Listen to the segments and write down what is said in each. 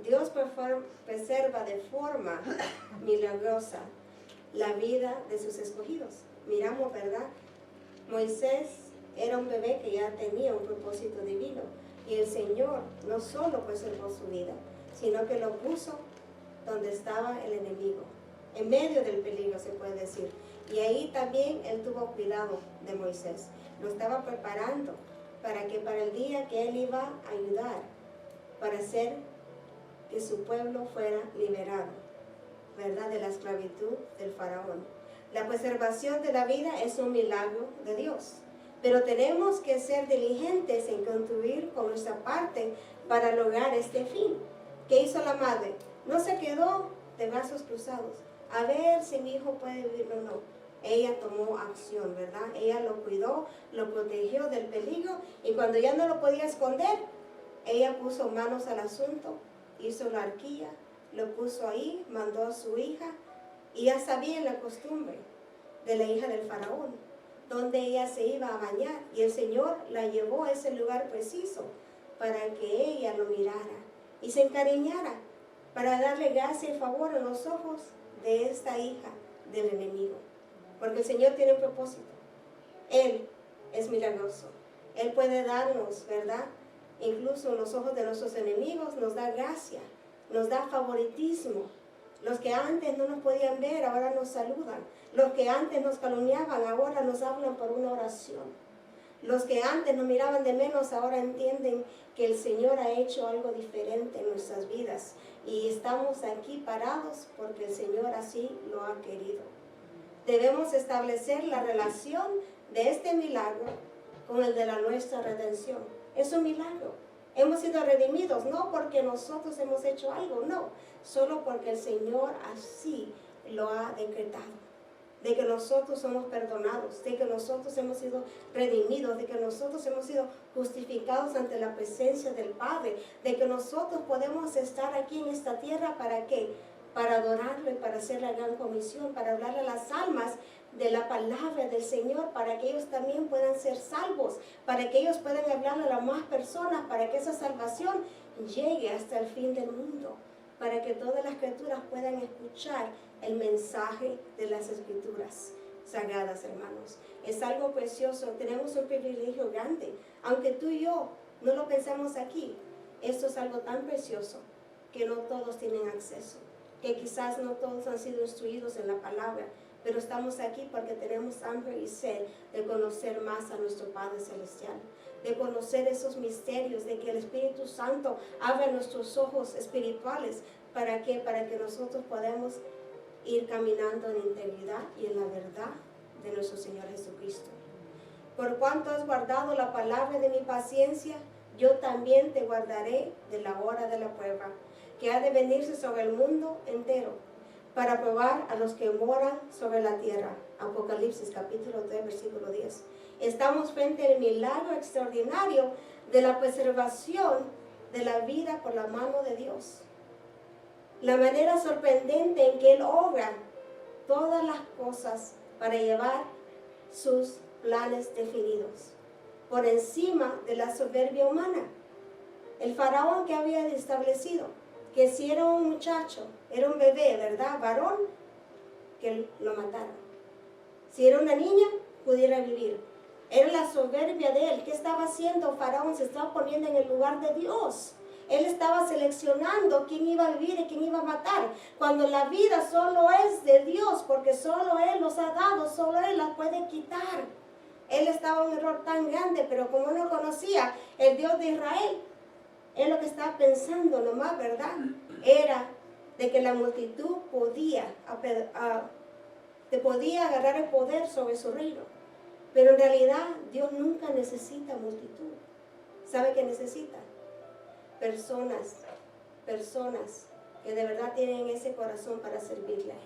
Dios preserva de forma milagrosa la vida de sus escogidos. Miramos, ¿verdad? Moisés era un bebé que ya tenía un propósito divino. Y el Señor no solo preservó su vida, sino que lo puso donde estaba el enemigo, en medio del peligro, se puede decir. Y ahí también Él tuvo cuidado de Moisés. Lo estaba preparando para que para el día que Él iba a ayudar, para hacer que su pueblo fuera liberado, ¿verdad?, de la esclavitud del faraón. La preservación de la vida es un milagro de Dios. Pero tenemos que ser diligentes en contribuir con nuestra parte para lograr este fin. ¿Qué hizo la madre? No se quedó de brazos cruzados, a ver si mi hijo puede vivir o no. Ella tomó acción, ¿verdad? Ella lo cuidó, lo protegió del peligro, y cuando ya no lo podía esconder, ella puso manos al asunto, hizo la arquilla, lo puso ahí, mandó a su hija, y ya sabía la costumbre de la hija del faraón, donde ella se iba a bañar, y el Señor la llevó a ese lugar preciso para que ella lo mirara y se encariñara, para darle gracia y favor en los ojos de esta hija del enemigo. Porque el Señor tiene un propósito. Él es milagroso. Él puede darnos, ¿verdad? Incluso en los ojos de nuestros enemigos nos da gracia, nos da favoritismo. Los que antes no nos podían ver, ahora nos saludan. Los que antes nos calumniaban, ahora nos hablan por una oración. Los que antes nos miraban de menos, ahora entienden que el Señor ha hecho algo diferente en nuestras vidas. Y estamos aquí parados porque el Señor así lo ha querido. Debemos establecer la relación de este milagro con el de la nuestra redención. Es un milagro. Hemos sido redimidos, no porque nosotros hemos hecho algo, no. Solo porque el Señor así lo ha decretado. De que nosotros somos perdonados, de que nosotros hemos sido redimidos, de que nosotros hemos sido justificados ante la presencia del Padre, de que nosotros podemos estar aquí en esta tierra, ¿para qué? Para adorarlo y para hacer la gran comisión, para hablarle a las almas de la palabra del Señor, para que ellos también puedan ser salvos, para que ellos puedan hablarle a las más personas, para que esa salvación llegue hasta el fin del mundo, para que todas las criaturas puedan escuchar el mensaje de las Escrituras sagradas, hermanos. Es algo precioso, tenemos un privilegio grande, aunque tú y yo no lo pensamos aquí. Esto es algo tan precioso que no todos tienen acceso, que quizás no todos han sido instruidos en la palabra, pero estamos aquí porque tenemos hambre y sed de conocer más a nuestro Padre Celestial, de conocer esos misterios, de que el Espíritu Santo abra nuestros ojos espirituales. ¿Para qué? Para que nosotros podamos ir caminando en integridad y en la verdad de nuestro Señor Jesucristo. Por cuanto has guardado la palabra de mi paciencia, yo también te guardaré de la hora de la prueba, que ha de venirse sobre el mundo entero, para probar a los que moran sobre la tierra. Apocalipsis capítulo 3, versículo 10. Estamos frente al milagro extraordinario de la preservación de la vida por la mano de Dios. La manera sorprendente en que Él obra todas las cosas para llevar sus planes definidos, por encima de la soberbia humana. El faraón que había establecido que si era un muchacho, era un bebé, ¿verdad?, varón, que lo mataran. Si era una niña, pudiera vivir. Era la soberbia de él. ¿Qué estaba haciendo faraón? Se estaba poniendo en el lugar de Dios. Él estaba seleccionando quién iba a vivir y quién iba a matar, cuando la vida solo es de Dios, porque solo Él los ha dado, solo Él las puede quitar. Él estaba en un error tan grande, pero como no conocía el Dios de Israel, él lo que estaba pensando nomás, ¿verdad?, era de que la multitud podía agarrar el poder sobre su reino. Pero en realidad Dios nunca necesita multitud. ¿Sabe qué necesita? Personas que de verdad tienen ese corazón para servirle a Él.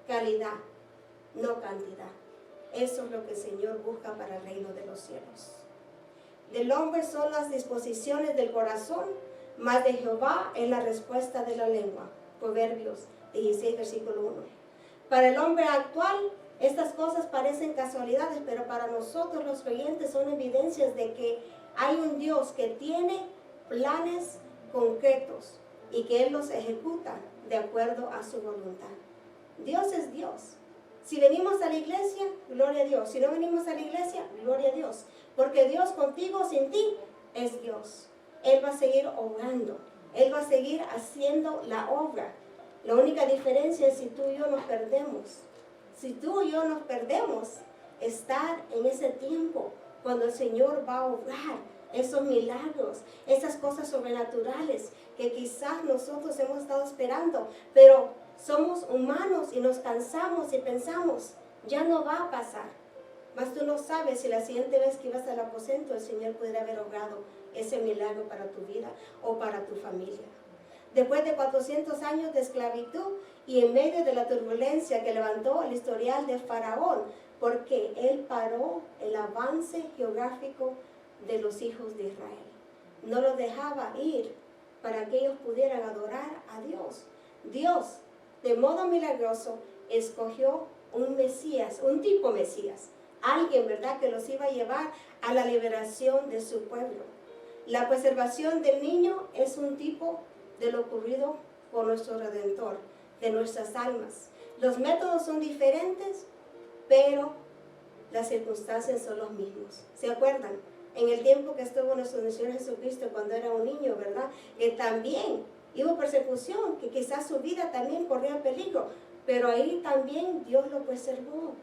Calidad, no cantidad. Eso es lo que el Señor busca para el reino de los cielos. Del hombre son las disposiciones del corazón, mas de Jehová es la respuesta de la lengua. Proverbios 16, versículo 1. Para el hombre actual, estas cosas parecen casualidades, pero para nosotros los creyentes son evidencias de que hay un Dios que tiene planes concretos y que Él los ejecuta de acuerdo a su voluntad. Dios es Dios. Si venimos a la iglesia, gloria a Dios. Si no venimos a la iglesia, gloria a Dios. Porque Dios contigo, sin ti, es Dios. Él va a seguir obrando. Él va a seguir haciendo la obra. La única diferencia es si tú y yo nos perdemos. Si tú y yo nos perdemos, estar en ese tiempo cuando el Señor va a obrar esos milagros, esas cosas sobrenaturales que quizás nosotros hemos estado esperando, pero somos humanos y nos cansamos y pensamos, ya no va a pasar. Mas tú no sabes si la siguiente vez que ibas al aposento el Señor pudiera haber obrado ese milagro para tu vida o para tu familia. Después de 400 años de esclavitud y en medio de la turbulencia que levantó el historial de Faraón, porque él paró el avance geográfico de los hijos de Israel. No los dejaba ir para que ellos pudieran adorar a Dios. Dios, de modo milagroso, escogió un Mesías, un tipo Mesías, alguien, ¿verdad?, que los iba a llevar a la liberación de su pueblo. La preservación del niño es un tipo de lo ocurrido por nuestro Redentor, de nuestras almas. Los métodos son diferentes, pero las circunstancias son los mismos. ¿Se acuerdan? En el tiempo que estuvo nuestro Señor Jesucristo cuando era un niño, ¿verdad?, que también hubo persecución, que quizás su vida también corría peligro, pero ahí también Dios lo preservó.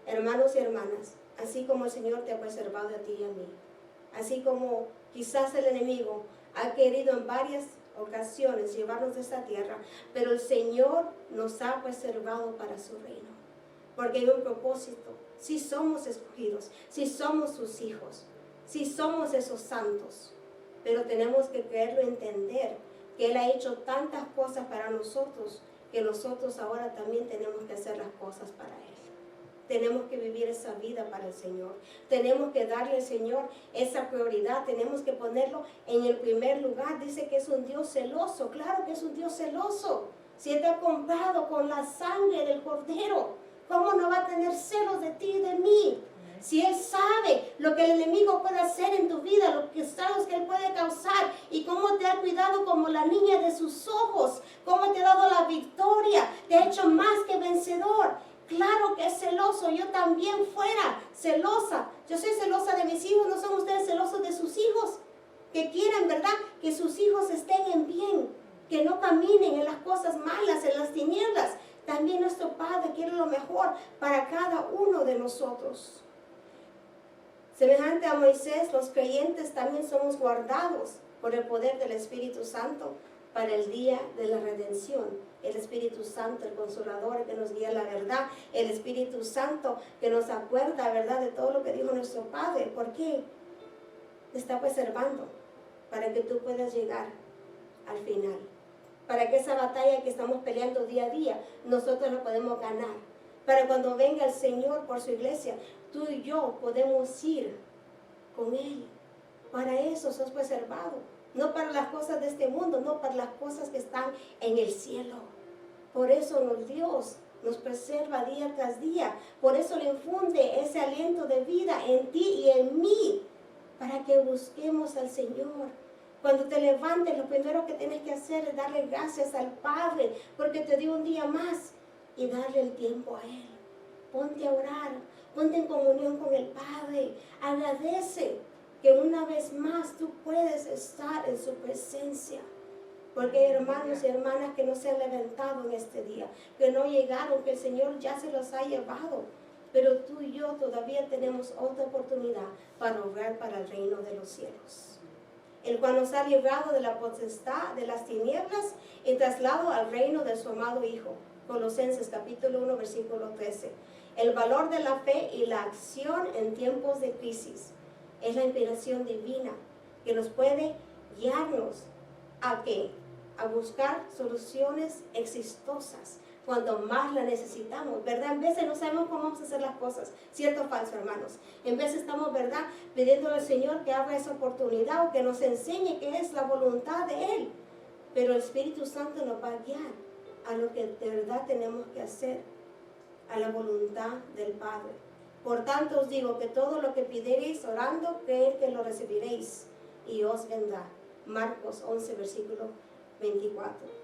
Hermanos y hermanas, así como el Señor te ha preservado a ti y a mí, así como quizás el enemigo ha querido en varias ocasiones llevarnos de esta tierra, pero el Señor nos ha preservado para su reino, porque hay un propósito. Si somos escogidos, si somos sus hijos, si somos esos santos, pero tenemos que creerlo, entender que Él ha hecho tantas cosas para nosotros, que nosotros ahora también tenemos que hacer las cosas para Él. Tenemos que vivir esa vida para el Señor. Tenemos que darle al Señor esa prioridad. Tenemos que ponerlo en el primer lugar. Dice que es un Dios celoso. Claro que es un Dios celoso. Si Él te ha comprado con la sangre del Cordero, ¿cómo no va a tener celos de ti y de mí? Si Él sabe lo que el enemigo puede hacer en tu vida, los estragos que Él puede causar y cómo te ha cuidado como la niña de sus ojos, cómo te ha dado la victoria, te ha hecho más que vencedor. Claro que es celoso. Yo también fuera celosa. Yo soy celosa de mis hijos. ¿No son ustedes celosos de sus hijos? Que quieren, ¿verdad?, que sus hijos estén en bien, que no caminen en las cosas malas, en las tinieblas. También nuestro Padre quiere lo mejor para cada uno de nosotros. Semejante a Moisés, los creyentes también somos guardados por el poder del Espíritu Santo para el día de la redención. El Espíritu Santo, el Consolador que nos guía a la verdad, el Espíritu Santo que nos acuerda, ¿verdad?, de todo lo que dijo nuestro Padre. ¿Por qué? Te está preservando para que tú puedas llegar al final. Para que esa batalla que estamos peleando día a día, nosotros la podemos ganar. Para cuando venga el Señor por su iglesia, tú y yo podemos ir con Él. Para eso sos preservado. No para las cosas de este mundo, no para las cosas que están en el cielo. Por eso Dios nos preserva día tras día. Por eso le infunde ese aliento de vida en ti y en mí, para que busquemos al Señor. Cuando te levantes, lo primero que tienes que hacer es darle gracias al Padre, porque te dio un día más, y darle el tiempo a Él. Ponte a orar, ponte en comunión con el Padre. Agradece que una vez más tú puedes estar en su presencia. Porque hay hermanos y hermanas que no se han levantado en este día, que no llegaron, que el Señor ya se los ha llevado. Pero tú y yo todavía tenemos otra oportunidad para obrar para el reino de los cielos, el cual nos ha librado de la potestad de las tinieblas y trasladado al reino de su amado Hijo. Colosenses capítulo 1, versículo 13. El valor de la fe y la acción en tiempos de crisis es la inspiración divina que nos puede guiarnos a ¿qué? A buscar soluciones exitosas cuando más la necesitamos, ¿verdad? En veces no sabemos cómo vamos a hacer las cosas, ¿cierto o falso, hermanos? En veces estamos, ¿verdad?, pidiéndole al Señor que abra esa oportunidad o que nos enseñe qué es la voluntad de Él. Pero el Espíritu Santo nos va a guiar a lo que de verdad tenemos que hacer, a la voluntad del Padre. Por tanto os digo que todo lo que pidiereis orando, creed que lo recibiréis y os vendrá. Marcos 11, versículo 24.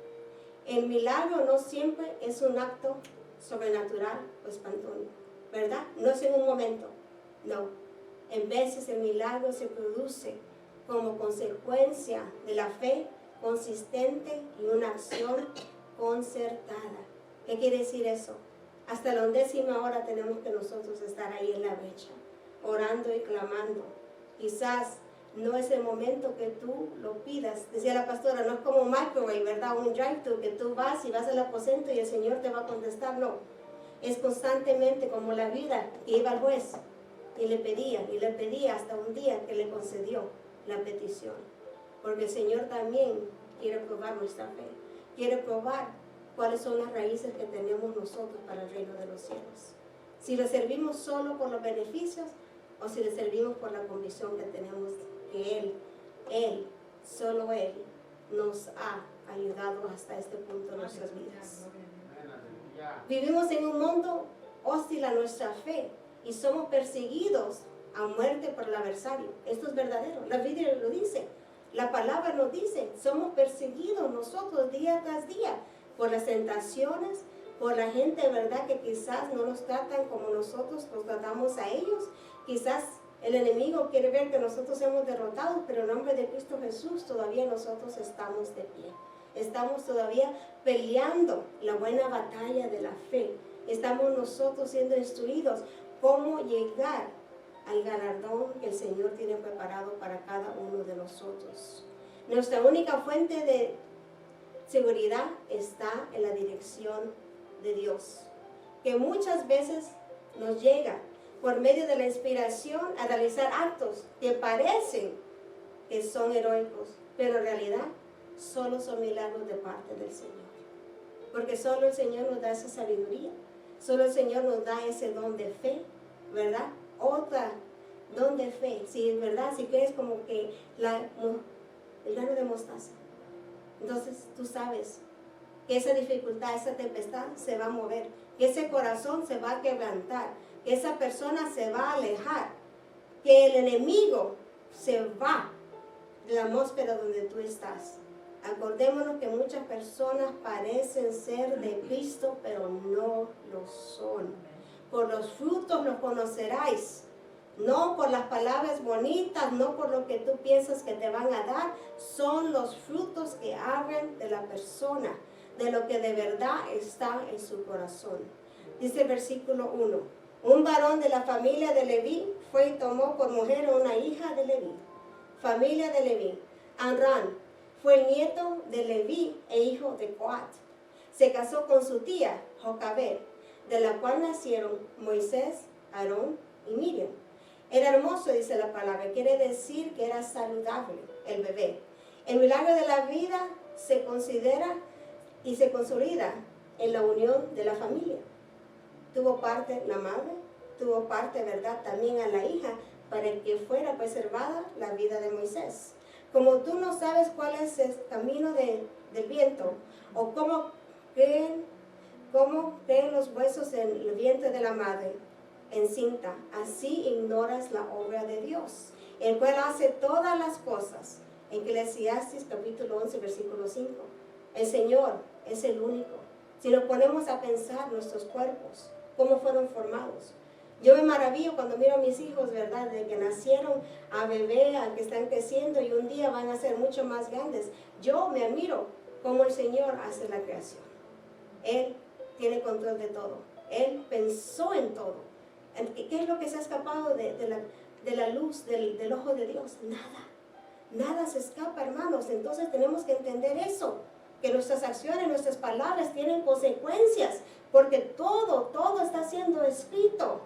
El milagro no siempre es un acto sobrenatural o espontáneo, ¿verdad? No es en un momento, no. En veces el milagro se produce como consecuencia de la fe consistente y una acción concertada. ¿Qué quiere decir eso? Hasta la 11ª hora tenemos que nosotros estar ahí en la brecha, orando y clamando. Quizás no es el momento que tú lo pidas. Decía la pastora, no es como un microwave, ¿verdad? Un drive-thru que tú vas y vas al aposento y el Señor te va a contestar. No, es constantemente como la vida que iba al juez y le pedía hasta un día que le concedió la petición. Porque el Señor también quiere probar nuestra fe, quiere probar cuáles son las raíces que tenemos nosotros para el reino de los cielos. Si le servimos solo por los beneficios o si le servimos por la convicción que tenemos que solo Él nos ha ayudado hasta este punto en nuestras vidas. Vivimos en un mundo hostil a nuestra fe y somos perseguidos a muerte por el adversario. Esto es verdadero, la Biblia lo dice, la palabra nos dice, somos perseguidos nosotros día tras día por las tentaciones, por la gente, ¿verdad?, que quizás no nos tratan como nosotros los tratamos a ellos. Quizás el enemigo quiere ver que nosotros hemos derrotado, pero en nombre de Cristo Jesús todavía nosotros estamos de pie. Estamos todavía peleando la buena batalla de la fe. Estamos nosotros siendo instruidos cómo llegar al galardón que el Señor tiene preparado para cada uno de nosotros. Nuestra única fuente de seguridad está en la dirección de Dios, que muchas veces nos llega por medio de la inspiración a realizar actos que parecen que son heroicos, pero en realidad solo son milagros de parte del Señor. Porque solo el Señor nos da esa sabiduría, solo el Señor nos da ese don de fe, ¿verdad? Otra don de fe, si es verdad, si crees como que el grano de mostaza. Entonces tú sabes que esa dificultad, esa tempestad se va a mover, que ese corazón se va a quebrantar, que esa persona se va a alejar, que el enemigo se va de la atmósfera donde tú estás. Acordémonos que muchas personas parecen ser de Cristo, pero no lo son. Por los frutos los conoceráis. No por las palabras bonitas, no por lo que tú piensas que te van a dar, son los frutos que hablan de la persona, de lo que de verdad está en su corazón. Dice el versículo 1, un varón de la familia de Leví fue y tomó por mujer a una hija de Leví. Familia de Leví. Amram fue el nieto de Leví e hijo de Coat. Se casó con su tía, Jocabed, de la cual nacieron Moisés, Aarón y Miriam. Era hermoso, dice la palabra, quiere decir que era saludable el bebé. El milagro de la vida se considera y se consolida en la unión de la familia. Tuvo parte la madre, tuvo parte, ¿verdad?, también a la hija, para que fuera preservada la vida de Moisés. Como tú no sabes cuál es el camino del viento, o cómo creen los huesos en el vientre de la madre encinta, así ignoras la obra de Dios, el cual hace todas las cosas. En Eclesiastés capítulo 11, versículo 5. El Señor es el único. Si nos ponemos a pensar nuestros cuerpos, cómo fueron formados. Yo me maravillo cuando miro a mis hijos, ¿verdad?, de que nacieron a bebé, a que están creciendo y un día van a ser mucho más grandes. Yo me admiro cómo el Señor hace la creación. Él tiene control de todo. Él pensó en todo. ¿Qué es lo que se ha escapado de la luz del ojo de Dios? Nada se escapa, hermanos. Entonces tenemos que entender eso, que nuestras acciones, nuestras palabras tienen consecuencias, porque todo está siendo escrito.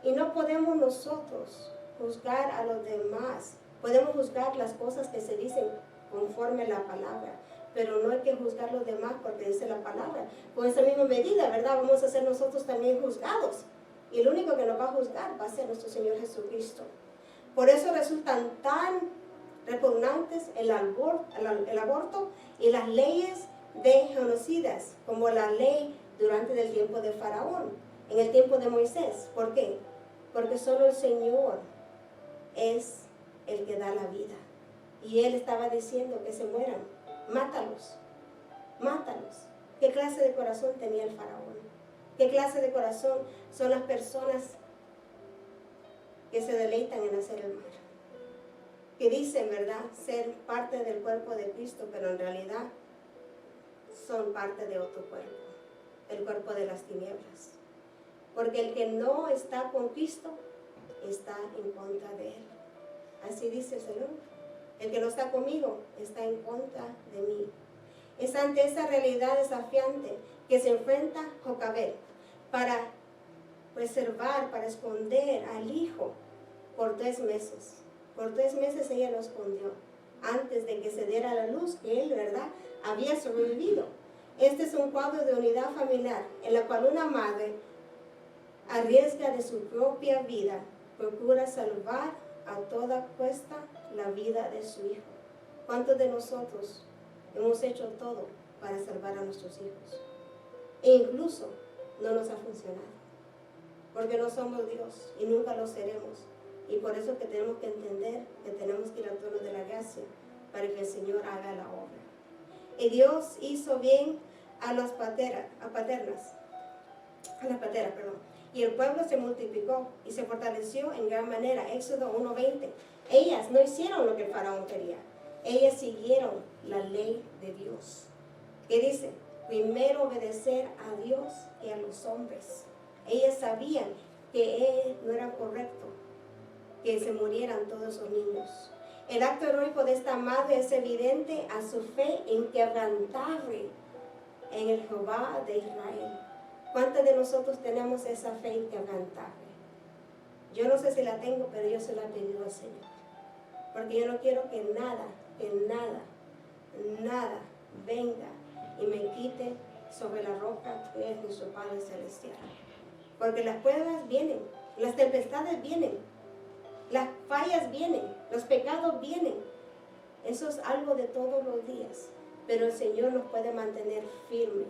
Y no podemos nosotros juzgar a los demás. Podemos juzgar las cosas que se dicen conforme a la palabra, pero no hay que juzgar a los demás porque dice la palabra. Con esa misma medida, ¿verdad?, vamos a ser nosotros también juzgados. Y el único que nos va a juzgar va a ser nuestro Señor Jesucristo. Por eso resultan tan repugnantes el aborto y las leyes de genocidas, como la ley durante el tiempo de Faraón, en el tiempo de Moisés. ¿Por qué? Porque solo el Señor es el que da la vida. Y Él estaba diciendo que se mueran mátalos, mátalos. ¿Qué clase de corazón tenía el faraón? ¿Qué clase de corazón son las personas que se deleitan en hacer el mal? Que dicen, ¿verdad?, ser parte del cuerpo de Cristo, pero en realidad son parte de otro cuerpo, el cuerpo de las tinieblas. Porque el que no está con Cristo está en contra de Él. Así dice el Señor. El que no está conmigo está en contra de mí. Es ante esa realidad desafiante que se enfrenta Jocabed para preservar, para esconder al hijo por 3 meses. Por 3 meses ella lo escondió antes de que se diera la luz que él, ¿verdad?, había sobrevivido. Este es un cuadro de unidad familiar en la cual una madre a riesgo de su propia vida procura salvar a toda costa la vida de su hijo. ¿Cuántos de nosotros hemos hecho todo para salvar a nuestros hijos? E incluso no nos ha funcionado, porque no somos Dios y nunca lo seremos. Y por eso que tenemos que entender que tenemos que ir al trono de la gracia para que el Señor haga la obra. Y Dios hizo bien a las pateras, y el pueblo se multiplicó y se fortaleció en gran manera. Éxodo 1:20. Ellas no hicieron lo que el faraón quería. Ellas siguieron la ley de Dios. ¿Qué dice? Primero obedecer a Dios y a los hombres. Ellas sabían que no era correcto que se murieran todos esos niños. El acto heroico de esta madre es evidente a su fe inquebrantable en el Jehová de Israel. ¿Cuántos de nosotros tenemos esa fe inquebrantable? Yo no sé si la tengo, pero yo se la he pedido al Señor. Porque yo no quiero que nada venga y me quite sobre la roca que es nuestro Padre Celestial. Porque las pruebas vienen, las tempestades vienen, las fallas vienen, los pecados vienen. Eso es algo de todos los días. Pero el Señor nos puede mantener firme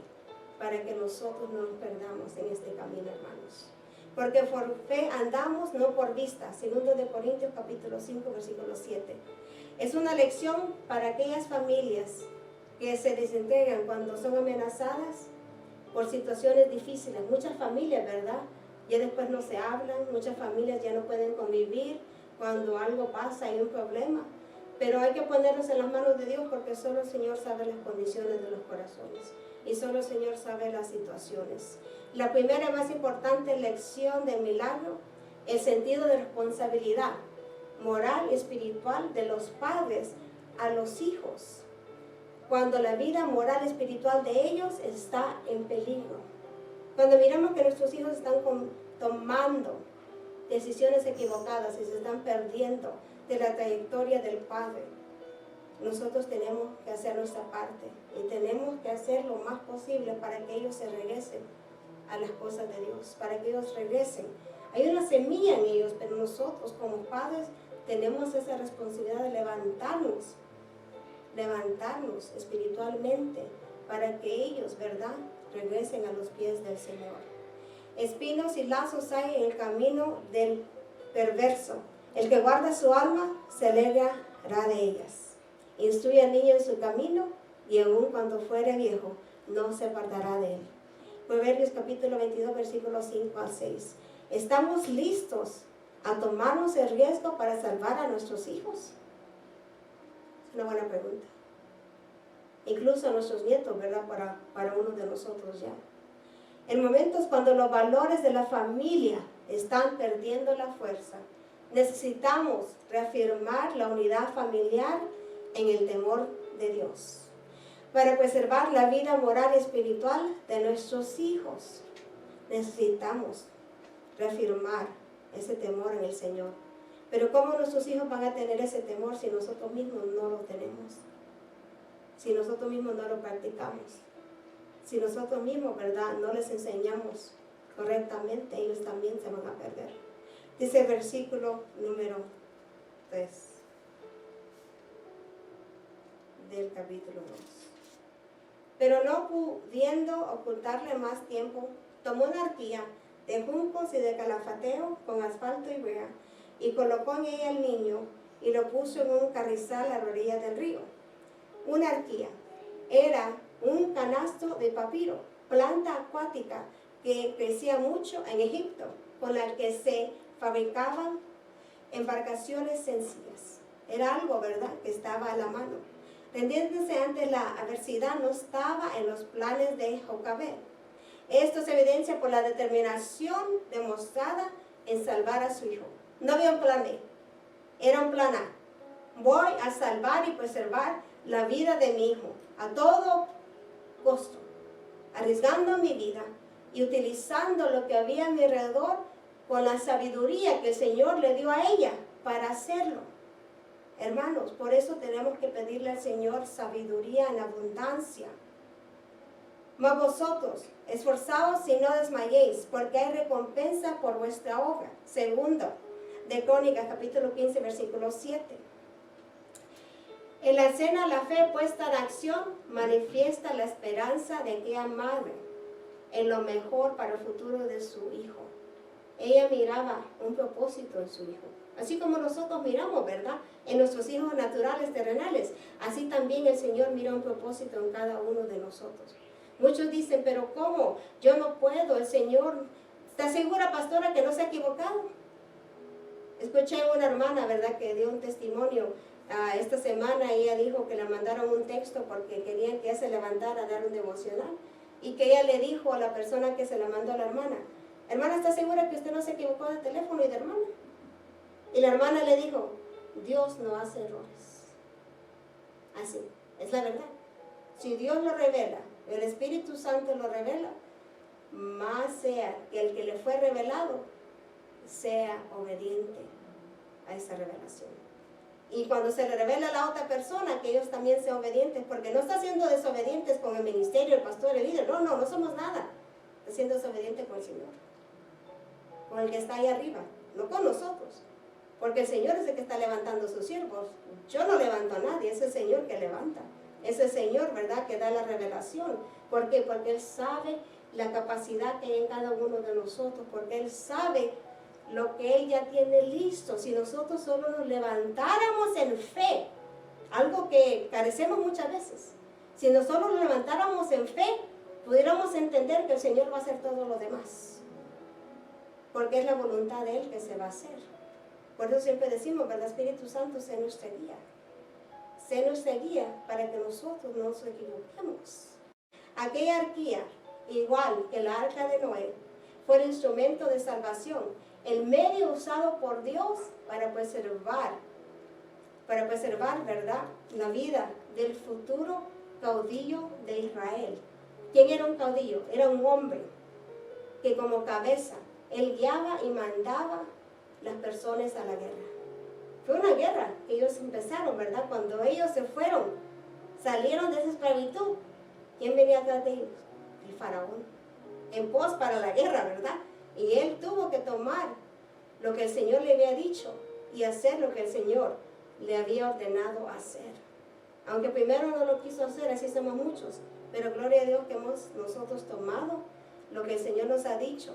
para que nosotros no nos perdamos en este camino, hermanos. Porque por fe andamos, no por vista. 2 de Corintios capítulo 5, versículo 7. Es una lección para aquellas familias que se desintegran cuando son amenazadas por situaciones difíciles. Muchas familias, ¿verdad?, ya después no se hablan, muchas familias ya no pueden convivir cuando algo pasa, hay un problema. Pero hay que ponernos en las manos de Dios porque solo el Señor sabe las condiciones de los corazones y solo el Señor sabe las situaciones. La primera y más importante lección del milagro, el sentido de responsabilidad moral y espiritual de los padres a los hijos, cuando la vida moral y espiritual de ellos está en peligro. Cuando miramos que nuestros hijos están tomando decisiones equivocadas y se están perdiendo de la trayectoria del Padre, nosotros tenemos que hacer nuestra parte y tenemos que hacer lo más posible para que ellos se regresen a las cosas de Dios, para que ellos regresen. Hay una semilla en ellos, pero nosotros como padres tenemos esa responsabilidad de levantarnos espiritualmente para que ellos, ¿verdad?, regresen a los pies del Señor. Espinos y lazos hay en el camino del perverso. El que guarda su alma se alegrará de ellas. Instruye al niño en su camino y aun cuando fuere viejo no se apartará de él. Proverbios capítulo 22, versículos 5 al 6. ¿Estamos listos a tomarnos el riesgo para salvar a nuestros hijos? Es una buena pregunta. Incluso a nuestros nietos, ¿verdad?, para uno de nosotros ya. En momentos cuando los valores de la familia están perdiendo la fuerza, necesitamos reafirmar la unidad familiar en el temor de Dios para preservar la vida moral y espiritual de nuestros hijos. Necesitamos reafirmar ese temor en el Señor. Pero ¿cómo nuestros hijos van a tener ese temor si nosotros mismos no lo tenemos? Si nosotros mismos no lo practicamos. Si nosotros mismos, ¿verdad?, no les enseñamos correctamente, ellos también se van a perder. Dice el versículo número 3 del capítulo 2. Pero no pudiendo ocultarle más tiempo, tomó una arquilla de juncos y de calafateo con asfalto y brea, y colocó en ella al niño y lo puso en un carrizal a la orilla del río. Una arquilla. era un canasto de papiro, planta acuática que crecía mucho en Egipto, con la que se fabricaban embarcaciones sencillas. Era algo, ¿verdad?, que estaba a la mano. Rendiéndose ante la adversidad no estaba en los planes de Jocabed. Esto se evidencia por la determinación demostrada en salvar a su hijo. No había un plan B, era un plan A. Voy a salvar y preservar la vida de mi hijo a todo costo, arriesgando mi vida y utilizando lo que había a mi alrededor con la sabiduría que el Señor le dio a ella para hacerlo. Hermanos, por eso tenemos que pedirle al Señor sabiduría en abundancia. Mas vosotros, esforzaos y no desmayéis, porque hay recompensa por vuestra obra. Segundo de Crónicas, capítulo 15, versículo 7. En la escena, la fe puesta en acción manifiesta la esperanza de aquella madre en lo mejor para el futuro de su hijo. Ella miraba un propósito en su hijo. Así como nosotros miramos, ¿verdad?, en nuestros hijos naturales, terrenales. Así también el Señor mira un propósito en cada uno de nosotros. Muchos dicen, pero ¿cómo? Yo no puedo, el Señor. ¿Está segura, pastora, que no se ha equivocado? Escuché a una hermana, ¿verdad?, que dio un testimonio esta semana. Ella dijo que le mandaron un texto porque querían que ella se levantara a dar un devocional. Y que ella le dijo a la persona que se la mandó a la hermana, hermana, ¿está segura que usted no se equivocó de teléfono y de hermana? Y la hermana le dijo, Dios no hace errores. Así, es la verdad. Si Dios lo revela, el Espíritu Santo lo revela, más sea que el que le fue revelado sea obediente a esa revelación. Y cuando se le revela a la otra persona, que ellos también sean obedientes, porque no está siendo desobedientes con el ministerio, el pastor, el líder, no somos nada. Está siendo desobediente con el Señor, con el que está ahí arriba, no con nosotros. Porque el Señor es el que está levantando a sus siervos. Yo no levanto a nadie, es el Señor que levanta. Es el Señor, ¿verdad?, que da la revelación. ¿Por qué? Porque Él sabe la capacidad que hay en cada uno de nosotros, porque Él sabe lo que Él ya tiene listo. Si nosotros solo nos levantáramos en fe, algo que carecemos muchas veces, si nosotros nos levantáramos en fe, pudiéramos entender que el Señor va a hacer todo lo demás, porque es la voluntad de Él que se va a hacer. Por eso siempre decimos, ¿verdad? Espíritu Santo, sé nuestra guía. Sé nuestra guía para que nosotros no nos equivoquemos. Aquella arquía, igual que la arca de Noé, fue el instrumento de salvación, el medio usado por Dios para preservar, ¿verdad?, la vida del futuro caudillo de Israel. ¿Quién era un caudillo? Era un hombre que como cabeza, él guiaba y mandaba las personas a la guerra. Fue una guerra que ellos empezaron, ¿verdad? Cuando ellos se fueron, salieron de esa esclavitud, ¿quién venía atrás de ellos? El faraón, en pos para la guerra, ¿verdad? Y él tuvo que tomar lo que el Señor le había dicho y hacer lo que el Señor le había ordenado hacer. Aunque primero no lo quiso hacer, así somos muchos, pero gloria a Dios que hemos nosotros tomado lo que el Señor nos ha dicho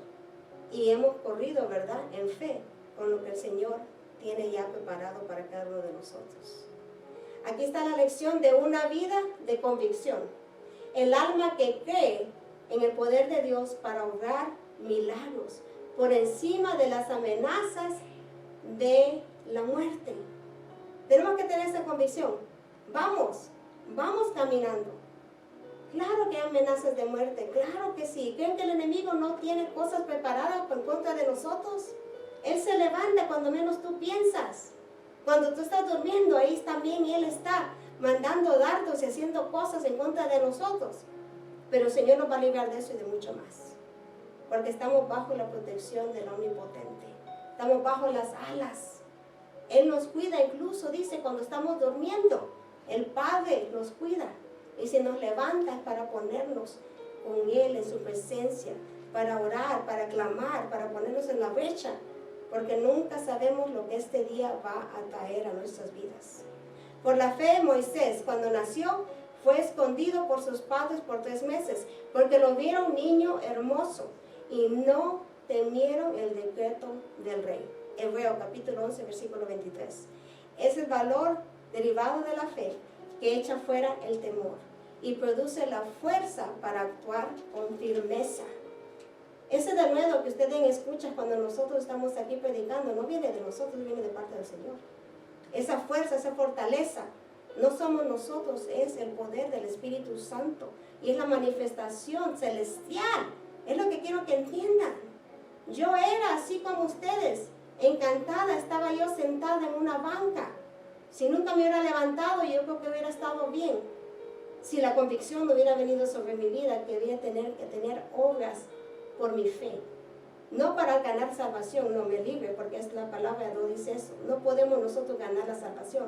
y hemos corrido, ¿verdad?, en fe, con lo que el Señor tiene ya preparado para cada uno de nosotros. Aquí está la lección de una vida de convicción. El alma que cree en el poder de Dios para obrar milagros por encima de las amenazas de la muerte. Tenemos que tener esa convicción. Vamos caminando. Claro que hay amenazas de muerte, claro que sí. ¿Creen que el enemigo no tiene cosas preparadas en contra de nosotros? Él se levanta cuando menos tú piensas. Cuando tú estás durmiendo, ahí también Él está mandando dardos y haciendo cosas en contra de nosotros. Pero el Señor nos va a librar de eso y de mucho más. Porque estamos bajo la protección del Omnipotente. Estamos bajo las alas. Él nos cuida, incluso dice, cuando estamos durmiendo, el Padre nos cuida. Y si nos levanta es para ponernos con Él en su presencia, para orar, para clamar, para ponernos en la brecha, porque nunca sabemos lo que este día va a traer a nuestras vidas. Por la fe, Moisés, cuando nació, fue escondido por sus padres por 3 meses, porque lo vieron niño hermoso y no temieron el decreto del rey. Hebreo capítulo 11, versículo 23. Es el valor derivado de la fe que echa fuera el temor. y produce la fuerza para actuar con firmeza. Ese denuedo que ustedes escuchan cuando nosotros estamos aquí predicando no viene de nosotros, viene de parte del Señor. Esa fuerza, esa fortaleza, no somos nosotros, es el poder del Espíritu Santo y es la manifestación celestial. Es lo que quiero que entiendan. Yo era así como ustedes, encantada, estaba yo sentada en una banca. Si nunca me hubiera levantado, yo creo que hubiera estado bien. Si la convicción no hubiera venido sobre mi vida, que había que tener obras por mi fe. No para ganar salvación, no me libre, porque es la palabra no dice eso. No podemos nosotros ganar la salvación,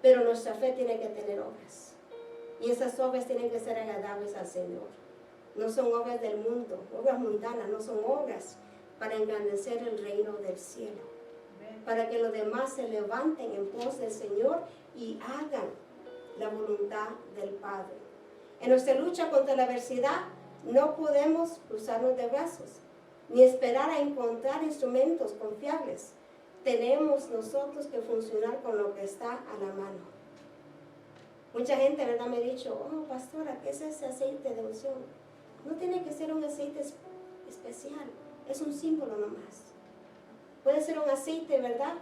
pero nuestra fe tiene que tener obras. Y esas obras tienen que ser agradables al Señor. No son obras del mundo, obras mundanas, no son obras para engrandecer el reino del cielo. Para que los demás se levanten en pos del Señor y hagan la voluntad del Padre. En nuestra lucha contra la adversidad, no podemos cruzarnos de brazos, ni esperar a encontrar instrumentos confiables. Tenemos nosotros que funcionar con lo que está a la mano. Mucha gente, ¿verdad?, me ha dicho, oh, pastora, ¿qué es ese aceite de unción? No tiene que ser un aceite especial, es un símbolo nomás. Puede ser un aceite, ¿verdad?,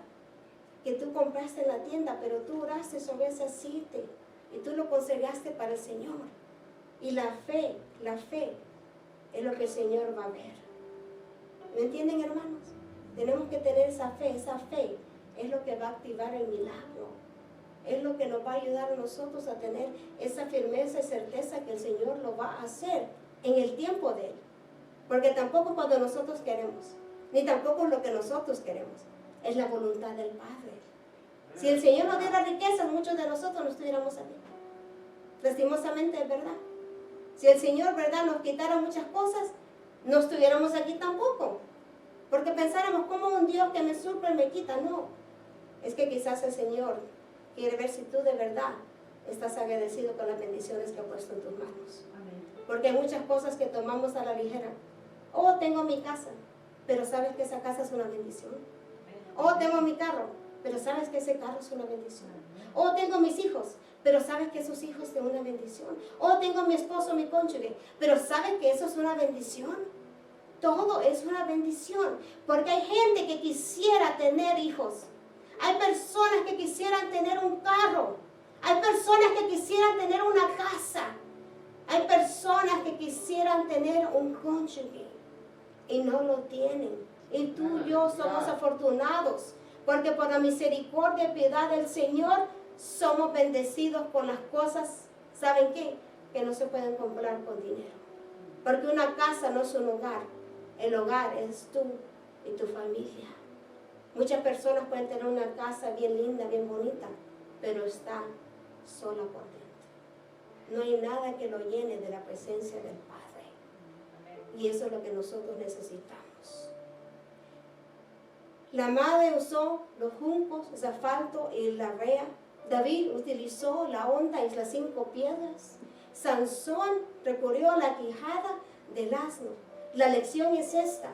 que tú compraste en la tienda, pero tú oraste sobre ese aceite y tú lo consagraste para el Señor. Y la fe es lo que el Señor va a ver. ¿Me entienden, hermanos? Tenemos que tener esa fe es lo que va a activar el milagro. Es lo que nos va a ayudar a nosotros a tener esa firmeza y certeza que el Señor lo va a hacer en el tiempo de Él. Porque tampoco cuando nosotros queremos, ni tampoco lo que nosotros queremos, es la voluntad del Padre. Si el Señor nos diera riquezas, muchos de nosotros no estuviéramos aquí. Lastimosamente, es verdad. Si el Señor, ¿verdad?, nos quitara muchas cosas, no estuviéramos aquí tampoco. Porque pensáramos, ¿cómo un Dios que me suple me quita? No. Es que quizás el Señor quiere ver si tú de verdad estás agradecido con las bendiciones que ha puesto en tus manos. Amén. Porque hay muchas cosas que tomamos a la ligera. Oh, tengo mi casa, pero sabes que esa casa es una bendición. Oh, tengo mi carro, pero sabes que ese carro es una bendición. Oh, tengo mis hijos, pero sabes que esos hijos son una bendición. Oh, tengo mi esposo, mi cónyuge, pero sabes que eso es una bendición. Todo es una bendición, porque hay gente que quisiera tener hijos. Hay personas que quisieran tener un carro. Hay personas que quisieran tener una casa. Hay personas que quisieran tener un cónyuge y no lo tienen. Y tú y yo somos afortunados, porque por la misericordia y piedad del Señor somos bendecidos con las cosas, ¿saben qué?, que no se pueden comprar con dinero. Porque una casa no es un hogar. El hogar es tú y tu familia. Muchas personas pueden tener una casa bien linda, bien bonita, pero está sola por dentro. No hay nada que lo llene de la presencia del Padre. Y eso es lo que nosotros necesitamos. La madre usó los juncos, el asfalto y la rea. David utilizó la honda y las 5 piedras. Sansón recurrió a la quijada del asno. La lección es esta: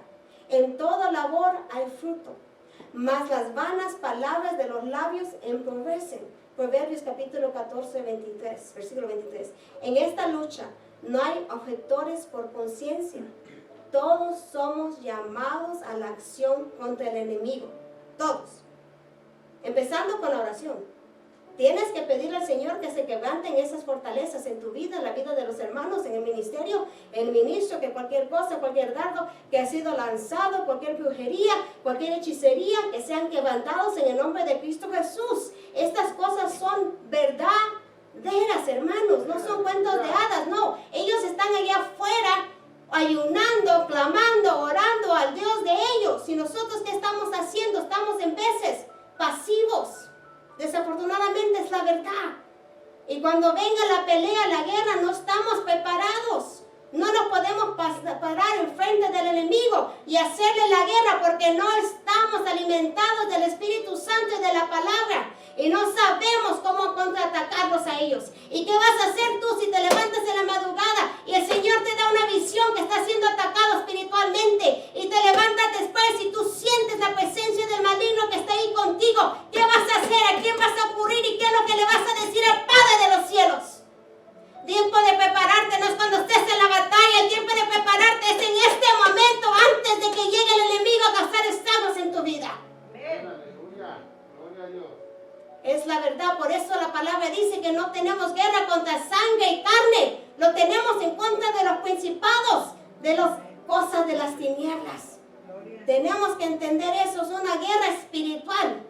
en toda labor hay fruto, mas las vanas palabras de los labios empobrecen. Proverbios capítulo 14, 23, versículo 23. En esta lucha no hay objetores por conciencia. Todos somos llamados a la acción contra el enemigo. Todos. Empezando con la oración. Tienes que pedirle al Señor que se quebranten esas fortalezas en tu vida, en la vida de los hermanos, en el ministerio, el ministro, que cualquier cosa, cualquier dardo que ha sido lanzado, cualquier brujería, cualquier hechicería, que sean quebrantados en el nombre de Cristo Jesús. Estas cosas son verdaderas, hermanos, no son cuentos de hadas, no. Ellos están allá afuera ayunando, clamando, orando al Dios de ellos. Y nosotros, ¿qué estamos haciendo? Estamos en veces pasivos. Desafortunadamente es la verdad. Y cuando venga la pelea, la guerra, no estamos preparados. No nos podemos parar enfrente del enemigo y hacerle la guerra, porque no estamos alimentados del Espíritu Santo y de la palabra. Y no sabemos cómo contraatacarlos a ellos. ¿Y qué vas a hacer tú si te levantas en la madrugada y el Señor te da una visión que está siendo atacado espiritualmente, y te levantas después y tú sientes la presencia del maligno que está ahí contigo? ¿Qué vas a hacer? ¿A quién vas a ocurrir? ¿Y qué es lo que le vas a decir al Padre de los cielos? Tiempo de verdad. Por eso la palabra dice que no tenemos guerra contra sangre y carne. Lo tenemos en contra de los principados, de las cosas de las tinieblas. Tenemos que entender eso. Es una guerra espiritual.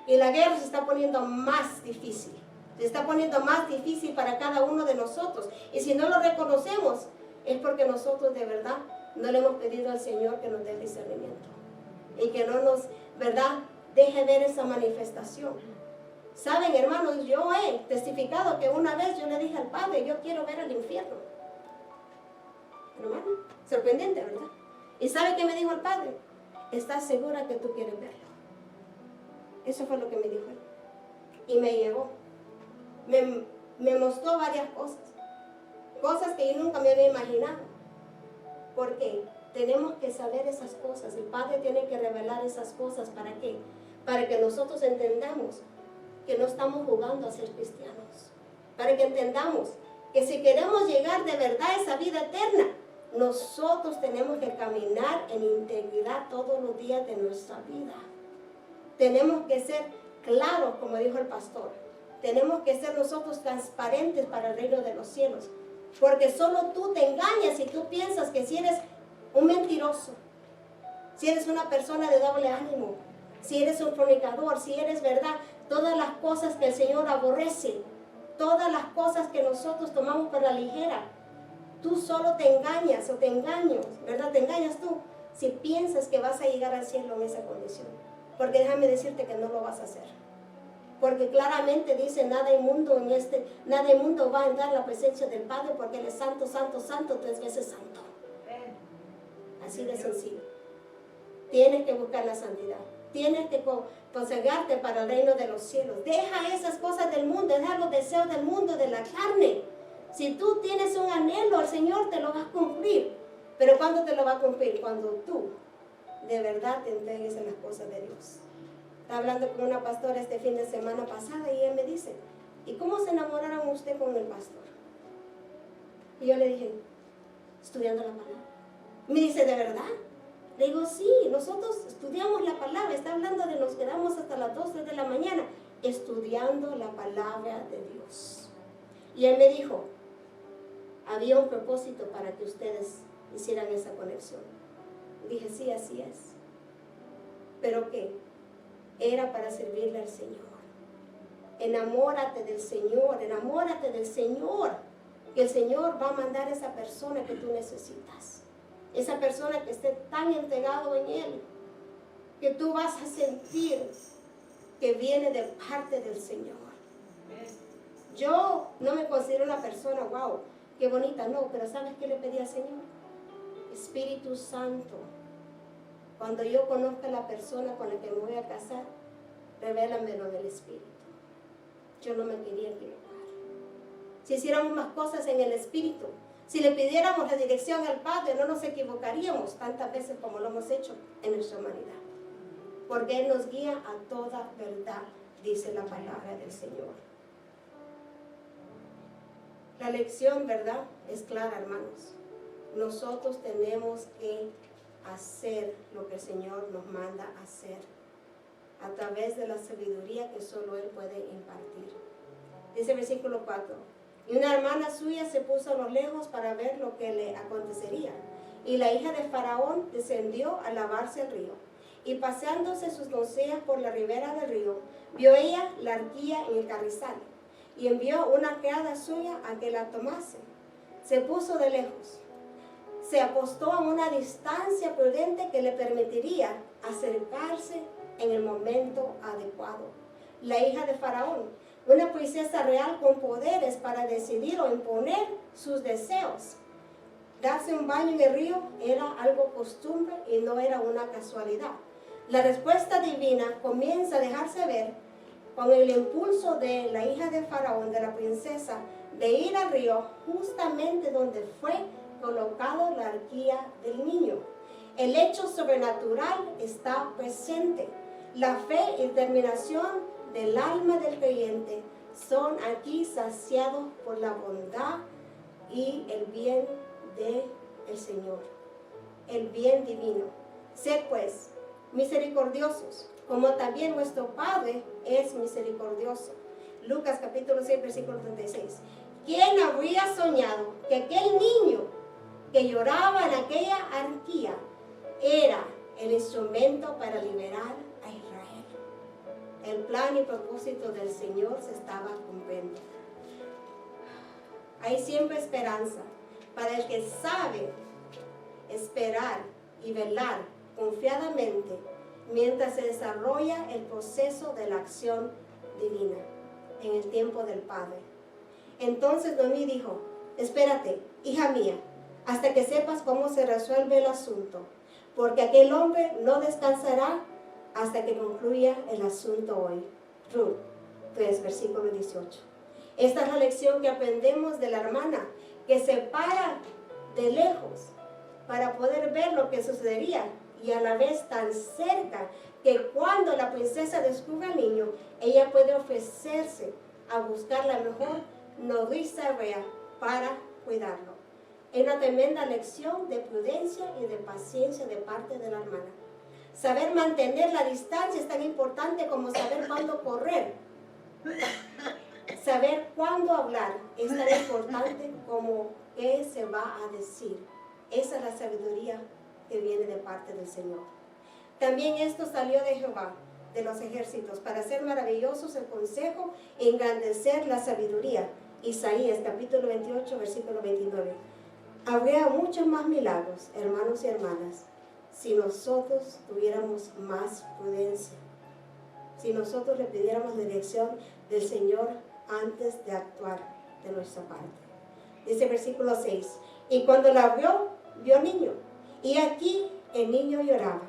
Y la guerra se está poniendo más difícil. Se está poniendo más difícil para cada uno de nosotros. Y si no lo reconocemos, es porque nosotros de verdad no le hemos pedido al Señor que nos dé discernimiento. Y que no nos, ¿verdad?, deje ver esa manifestación. Saben, hermanos, yo he testificado que una vez yo le dije al Padre, yo quiero ver el infierno. Hermano, sorprendente, ¿verdad? ¿Y sabe qué me dijo el Padre? ¿Estás segura que tú quieres verlo? Eso fue lo que me dijo él. Y me llevó. Me mostró varias cosas. Cosas que yo nunca me había imaginado. ¿Por qué? Tenemos que saber esas cosas. El Padre tiene que revelar esas cosas. ¿Para qué? Para que nosotros entendamos que no estamos jugando a ser cristianos. Para que entendamos que si queremos llegar de verdad a esa vida eterna, nosotros tenemos que caminar en integridad todos los días de nuestra vida. Tenemos que ser claros, como dijo el pastor. Tenemos que ser nosotros transparentes para el reino de los cielos. Porque solo tú te engañas si tú piensas que si eres un mentiroso, si eres una persona de doble ánimo, si eres un fornicador, si eres, ¿verdad?, todas las cosas que el Señor aborrece, todas las cosas que nosotros tomamos por la ligera. Tú solo te engañas o te engaño, ¿verdad? Te engañas tú si piensas que vas a llegar al cielo en esa condición. Porque déjame decirte que no lo vas a hacer. Porque claramente dice, nada inmundo va a entrar a la presencia del Padre, porque Él es santo, santo, santo, 3 veces santo. Así de sencillo. Tienes que buscar la santidad. Tienes que consagrarte para el reino de los cielos. Deja esas cosas del mundo, deja los deseos del mundo, de la carne. Si tú tienes un anhelo, el Señor te lo va a cumplir. Pero ¿cuándo te lo va a cumplir? Cuando tú de verdad te entregues en las cosas de Dios. Estaba hablando con una pastora este fin de semana pasada y ella me dice, ¿y cómo se enamoraron usted con el pastor? Y yo le dije, estudiando la palabra. Me dice, ¿de verdad? Le digo, sí, nosotros estudiamos la palabra. Está hablando de nos quedamos hasta las 2 de la mañana estudiando la palabra de Dios. Y él me dijo, había un propósito para que ustedes hicieran esa conexión. Y dije, sí, así es. ¿Pero qué? Era para servirle al Señor. Enamórate del Señor, enamórate del Señor. Que el Señor va a mandar a esa persona que tú necesitas. Esa persona que esté tan entregado en Él, que tú vas a sentir que viene de parte del Señor. Yo no me considero una persona, wow, qué bonita, no, pero ¿sabes qué le pedí al Señor? Espíritu Santo, cuando yo conozca a la persona con la que me voy a casar, revélamelo del Espíritu. Yo no me quería equivocar. Si hiciéramos más cosas en el Espíritu, si le pidiéramos la dirección al Padre, no nos equivocaríamos tantas veces como lo hemos hecho en nuestra humanidad. Porque Él nos guía a toda verdad, dice la palabra del Señor. La lección, ¿verdad?, es clara, hermanos. Nosotros tenemos que hacer lo que el Señor nos manda hacer a través de la sabiduría que solo Él puede impartir. Dice el versículo 4. Y una hermana suya se puso a lo lejos para ver lo que le acontecería. Y la hija de Faraón descendió a lavarse al río. Y paseándose sus doncellas por la ribera del río, vio ella la arquilla en el carrizal. Y envió una criada suya a que la tomase. Se puso de lejos. Se apostó a una distancia prudente que le permitiría acercarse en el momento adecuado. La hija de Faraón, una princesa real con poderes para decidir o imponer sus deseos. Darse un baño en el río era algo costumbre y no era una casualidad. La respuesta divina comienza a dejarse ver con el impulso de la hija de Faraón, de la princesa, de ir al río justamente donde fue colocado la arquilla del niño. El hecho sobrenatural está presente. La fe y determinación del alma del creyente son aquí saciados por la bondad y el bien del Señor, el bien divino. Sed pues misericordiosos, como también vuestro Padre es misericordioso. Lucas capítulo 6, versículo 36. ¿Quién habría soñado que aquel niño que lloraba en aquella arquía era el instrumento para liberar a Israel? El plan y propósito del Señor se estaba cumpliendo. Hay siempre esperanza para el que sabe esperar y velar confiadamente mientras se desarrolla el proceso de la acción divina en el tiempo del Padre. Entonces Noemí dijo: espérate, hija mía, hasta que sepas cómo se resuelve el asunto, porque aquel hombre no descansará hasta que concluya el asunto hoy. Ruth 3, versículo 18. Esta es la lección que aprendemos de la hermana, que se para de lejos para poder ver lo que sucedería, y a la vez tan cerca que cuando la princesa descubre al niño, ella puede ofrecerse a buscar la mejor nodriza hebrea para cuidarlo. Es una tremenda lección de prudencia y de paciencia de parte de la hermana. Saber mantener la distancia es tan importante como saber cuándo correr. Saber cuándo hablar es tan importante como qué se va a decir. Esa es la sabiduría que viene de parte del Señor. También esto salió de Jehová, de los ejércitos, para hacer maravillosos el consejo e engrandecer la sabiduría. Isaías capítulo 28, versículo 29. Habría muchos más milagros, hermanos y hermanas, si nosotros tuviéramos más prudencia, si nosotros le pidiéramos dirección del Señor antes de actuar de nuestra parte. Dice versículo 6, y cuando la vio niño, y aquí el niño lloraba,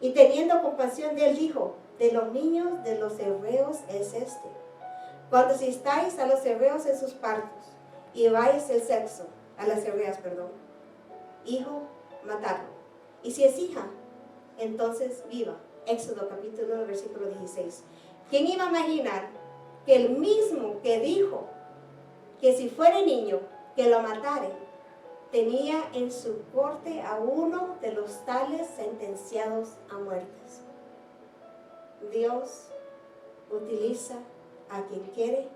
y teniendo compasión de él dijo: de los niños de los hebreos es este. Cuando asistáis a los hebreos en sus partos, y vais el sexo, a las hebreas, hijo, matarlo. Y si es hija, entonces viva. Éxodo capítulo 9, versículo 16. ¿Quién iba a imaginar que el mismo que dijo que si fuera niño, que lo mataren, tenía en su corte a uno de los tales sentenciados a muertes? Dios utiliza a quien quiere,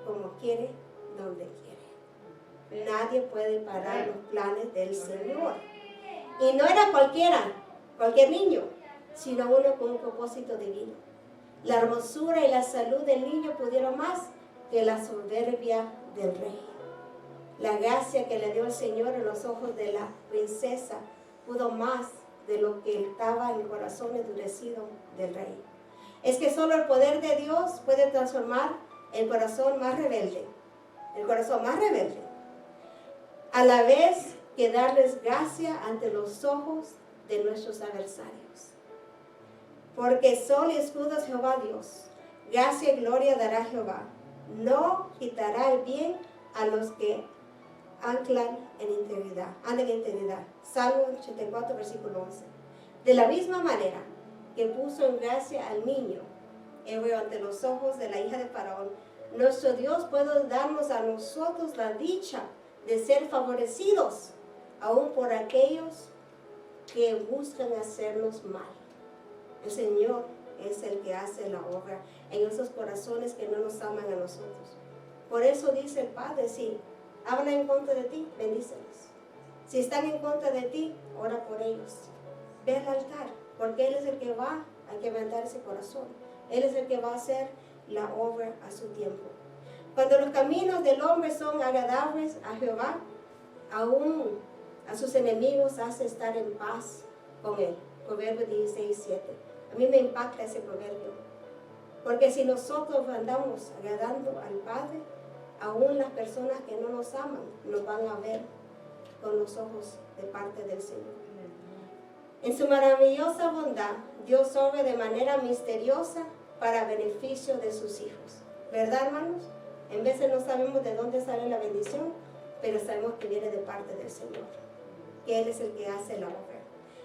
como quiere, donde quiere. Nadie puede parar los planes del Señor. Y no era cualquier niño, sino uno con un propósito divino. La hermosura y la salud del niño pudieron más que la soberbia del rey. La gracia que le dio el Señor en los ojos de la princesa pudo más de lo que estaba en el corazón endurecido del rey. Es que solo el poder de Dios puede transformar el corazón más rebelde, a la vez que darles gracia ante los ojos de nuestros adversarios. Porque sol y escudo es Jehová Dios, gracia y gloria dará Jehová. No quitará el bien a los que anden en integridad. Salmo 84, versículo 11. De la misma manera que puso en gracia al niño hebreo ante los ojos de la hija de Faraón, nuestro Dios puede darnos a nosotros la dicha de ser favorecidos, aún por aquellos que buscan hacernos mal. El Señor es el que hace la obra en esos corazones que no nos aman a nosotros. Por eso dice el Padre: si hablan en contra de ti, bendícelos. Si están en contra de ti, ora por ellos. Ve al altar, porque Él es el que va a quebrantar ese corazón. Él es el que va a hacer la obra a su tiempo. Cuando los caminos del hombre son agradables a Jehová, aún a sus enemigos hace estar en paz con Él. Proverbios 16:7. A mí me impacta ese proverbio, porque si nosotros andamos agradando al Padre, aún las personas que no nos aman nos van a ver con los ojos de parte del Señor. En su maravillosa bondad, Dios obra de manera misteriosa para beneficio de sus hijos. ¿Verdad, hermanos? En veces no sabemos de dónde sale la bendición, pero sabemos que viene de parte del Señor, que Él es el que hace la obra.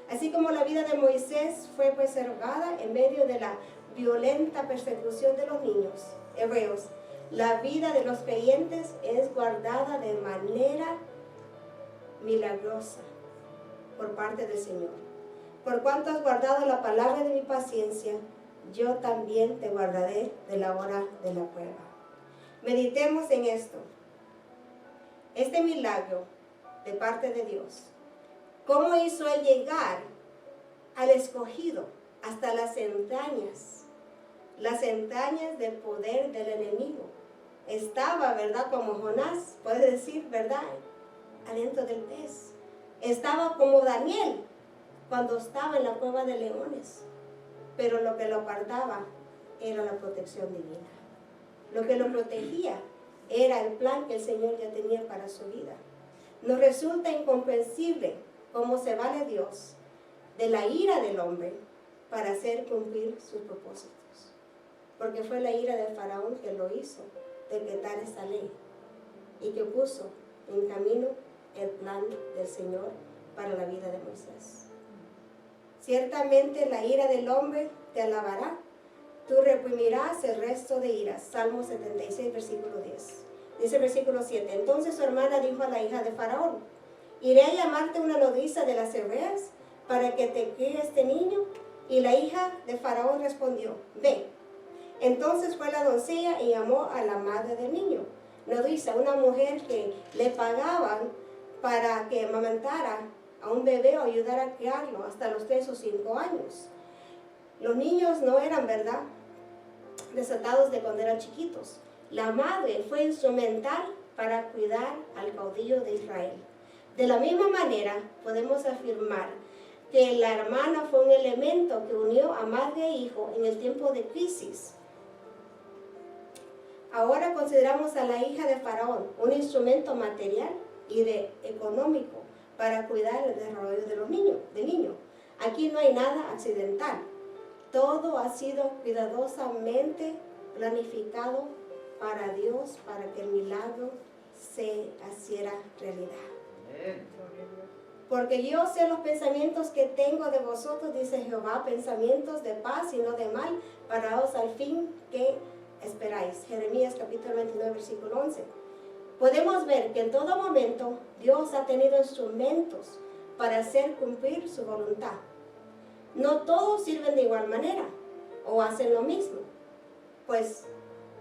Así como la vida de Moisés fue preservada en medio de la violenta persecución de los niños hebreos, la vida de los creyentes es guardada de manera milagrosa por parte del Señor. Por cuanto has guardado la palabra de mi paciencia, yo también te guardaré de la hora de la prueba. Meditemos en esto. Este milagro de parte de Dios. ¿Cómo hizo Él llegar al escogido hasta las entrañas del poder del enemigo? Estaba, ¿verdad? Como Jonás, puede decir, ¿verdad? Adentro del pez. Estaba como Daniel cuando estaba en la cueva de leones. Pero lo que lo apartaba era la protección divina. Lo que lo protegía era el plan que el Señor ya tenía para su vida. Nos resulta incomprensible cómo se vale Dios de la ira del hombre para hacer cumplir sus propósitos. Porque fue la ira de Faraón que lo hizo decretar esta ley y que puso en camino el plan del Señor para la vida de Moisés. Ciertamente la ira del hombre te alabará, tú reprimirás el resto de iras. Salmo 76, versículo 10. Dice el versículo 7, entonces su hermana dijo a la hija de Faraón, iré a llamarte una nodriza de las hebreas para que te críe este niño. Y la hija de Faraón respondió, ve. Entonces fue la doncella y llamó a la madre del niño, nodriza, una mujer que le pagaban para que amamantara a un bebé o ayudara a criarlo hasta los 3 o 5 años. Los niños no eran, ¿verdad?, desatados de cuando eran chiquitos. La madre fue instrumental para cuidar al caudillo de Israel. De la misma manera, podemos afirmar que la hermana fue un elemento que unió a madre e hijo en el tiempo de crisis. Ahora consideramos a la hija de Faraón un instrumento material y económico para cuidar el desarrollo de los niños, del niño. Aquí no hay nada accidental. Todo ha sido cuidadosamente planificado para Dios, para que el milagro se hiciera realidad. Porque yo sé los pensamientos que tengo de vosotros, dice Jehová, pensamientos de paz y no de mal, para daros al fin que esperáis. Jeremías capítulo 29, versículo 11. Podemos ver que en todo momento Dios ha tenido instrumentos para hacer cumplir su voluntad. No todos sirven de igual manera o hacen lo mismo,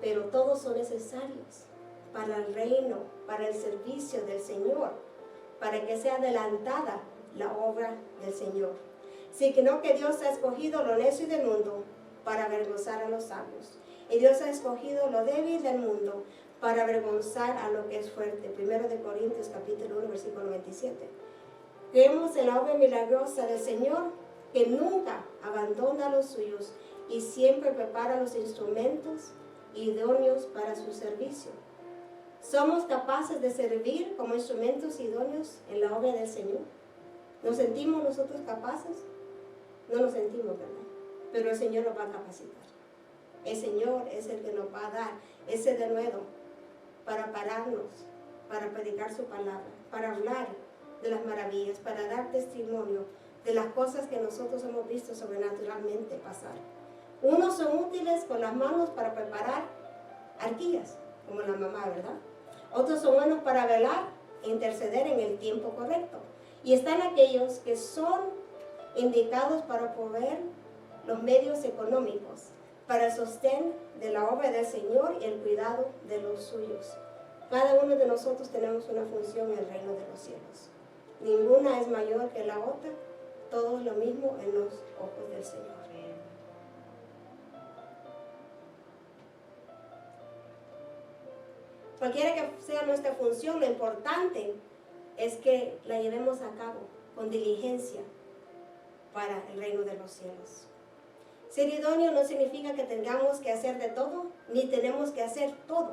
pero todos son necesarios para el reino, para el servicio del Señor, para que sea adelantada la obra del Señor. Sino que Dios ha escogido lo necio del mundo para avergonzar a los sabios. Y Dios ha escogido lo débil del mundo para avergonzar a lo que es fuerte. 1 de Corintios capítulo 1, versículo 27. Creemos en la obra milagrosa del Señor, que nunca abandona a los suyos y siempre prepara los instrumentos idóneos para su servicio. ¿Somos capaces de servir como instrumentos idóneos en la obra del Señor? ¿Nos sentimos nosotros capaces? No nos sentimos, ¿verdad? Pero el Señor nos va a capacitar. El Señor es el que nos va a dar ese denuedo para pararnos, para predicar su palabra, para hablar de las maravillas, para dar testimonio de las cosas que nosotros hemos visto sobrenaturalmente pasar. Unos son útiles con las manos para preparar arquillas, como la mamá, ¿verdad? Otros son buenos para velar e interceder en el tiempo correcto. Y están aquellos que son indicados para proveer los medios económicos para el sostén de la obra del Señor y el cuidado de los suyos. Cada uno de nosotros tenemos una función en el reino de los cielos. Ninguna es mayor que la otra, todo es lo mismo en los ojos del Señor. Cualquiera que sea nuestra función, lo importante es que la llevemos a cabo con diligencia para el reino de los cielos. Ser idóneo no significa que tengamos que hacer de todo, ni tenemos que hacer todo,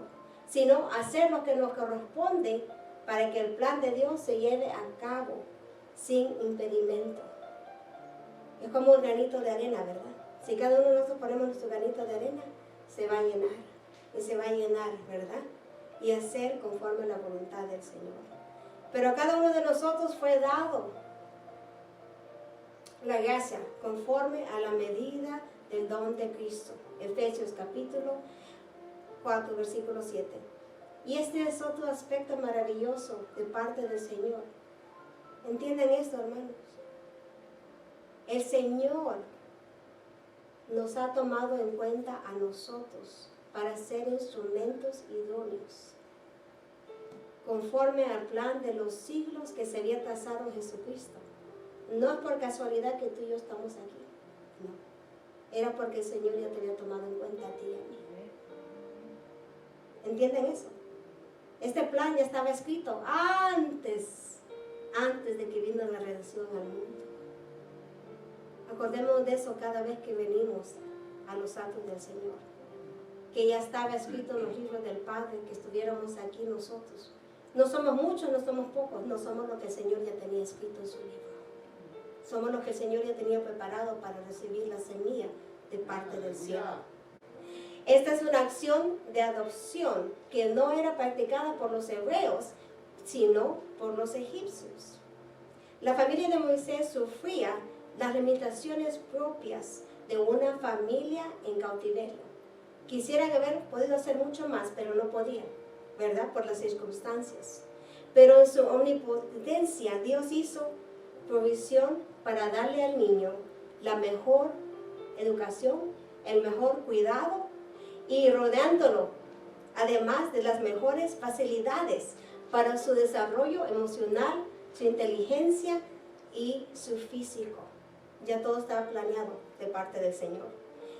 sino hacer lo que nos corresponde para que el plan de Dios se lleve a cabo sin impedimento. Es como un granito de arena, ¿verdad? Si cada uno de nosotros ponemos nuestro granito de arena, se va a llenar, y se va a llenar, ¿verdad? Y hacer conforme a la voluntad del Señor. Pero a cada uno de nosotros fue dado la gracia conforme a la medida del don de Cristo. Efesios capítulo 4, versículo 7. Y este es otro aspecto maravilloso de parte del Señor. ¿Entienden esto, hermanos? El Señor nos ha tomado en cuenta a nosotros para ser instrumentos idóneos, conforme al plan de los siglos que se había trazado en Jesucristo. No es por casualidad que tú y yo estamos aquí, no. Era porque el Señor ya te había tomado en cuenta a ti y a mí. ¿Entienden eso? Este plan ya estaba escrito antes de que vino la redención al mundo. Acordémonos de eso cada vez que venimos a los atos del Señor, que ya estaba escrito en los libros del Padre, que estuviéramos aquí nosotros. No somos muchos, no somos pocos, no somos lo que el Señor ya tenía escrito en su libro. Somos los que el Señor ya tenía preparado para recibir la semilla de parte del cielo. Esta es una acción de adopción que no era practicada por los hebreos, sino por los egipcios. La familia de Moisés sufría las limitaciones propias de una familia en cautiverio. Quisieran haber podido hacer mucho más, pero no podían, ¿verdad? Por las circunstancias. Pero en su omnipotencia, Dios hizo provisión para darle al niño la mejor educación, el mejor cuidado y rodeándolo, además de las mejores facilidades para su desarrollo emocional, su inteligencia y su físico. Ya todo estaba planeado de parte del Señor.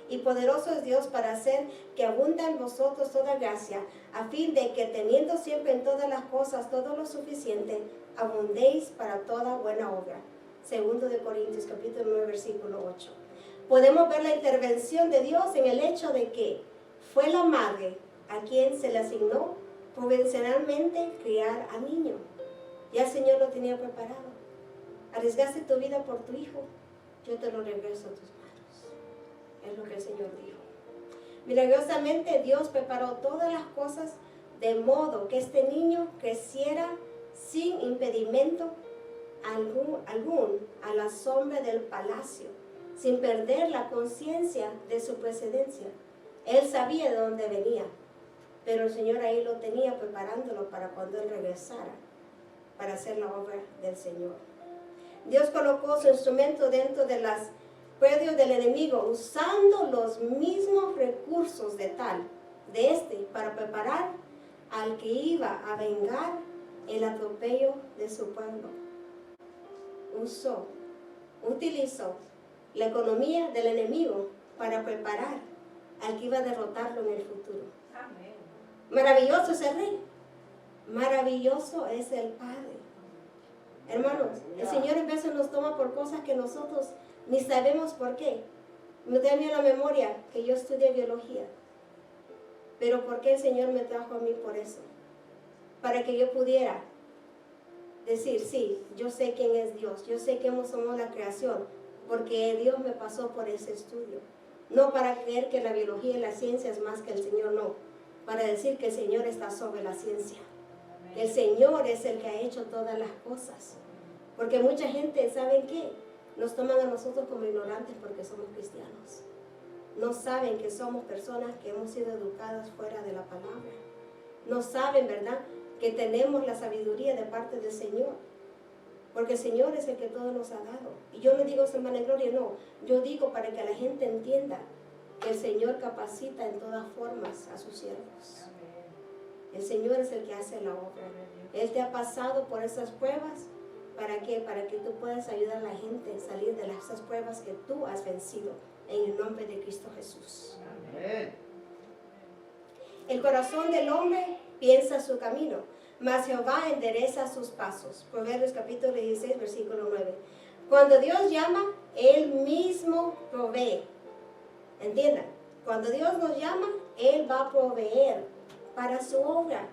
Y poderoso es Dios para hacer que abunda en vosotros toda gracia, a fin de que teniendo siempre en todas las cosas todo lo suficiente, abundéis para toda buena obra. 2 de Corintios capítulo 9 versículo 8. Podemos ver la intervención de Dios en el hecho de que fue la madre a quien se le asignó providencialmente criar al niño. Ya el Señor lo tenía preparado. Arriesgaste tu vida por tu hijo, yo te lo regreso a tus manos. Es lo que el Señor dijo. Milagrosamente Dios preparó todas las cosas de modo que este niño creciera sin impedimento algún a la sombra del palacio, sin perder la conciencia de su precedencia. Él sabía de dónde venía, pero el Señor ahí lo tenía preparándolo para cuando Él regresara, para hacer la obra del Señor. Dios colocó su instrumento dentro de las predios del enemigo, usando los mismos recursos de para preparar al que iba a vengar el atropello de su pueblo. Utilizó la economía del enemigo para preparar al que iba a derrotarlo en el futuro. Amén. Maravilloso es el Rey, maravilloso es el Padre. Hermanos, el Señor en veces nos toma por cosas que nosotros ni sabemos por qué. Me da a mí la memoria que yo estudié biología, pero ¿por qué el Señor me trajo a mí por eso? Para que yo pudiera decir, sí, yo sé quién es Dios, yo sé que somos la creación, porque Dios me pasó por ese estudio. No para creer que la biología y la ciencia es más que el Señor, no. Para decir que el Señor está sobre la ciencia. El Señor es el que ha hecho todas las cosas. Porque mucha gente, ¿saben qué? Nos toman a nosotros como ignorantes porque somos cristianos. No saben que somos personas que hemos sido educadas fuera de la palabra. No saben, ¿verdad?, que tenemos la sabiduría de parte del Señor. Porque el Señor es el que todo nos ha dado. Y yo no digo semana de gloria, no. Yo digo para que la gente entienda que el Señor capacita en todas formas a sus siervos. El Señor es el que hace la obra. Él te ha pasado por esas pruebas. ¿Para qué? Para que tú puedas ayudar a la gente a salir de esas pruebas que tú has vencido. En el nombre de Cristo Jesús. Amén. El corazón del hombre piensa su camino, mas Jehová endereza sus pasos. Proverbios capítulo 16, versículo 9. Cuando Dios llama, Él mismo provee. ¿Entiendan? Cuando Dios nos llama, Él va a proveer para su obra.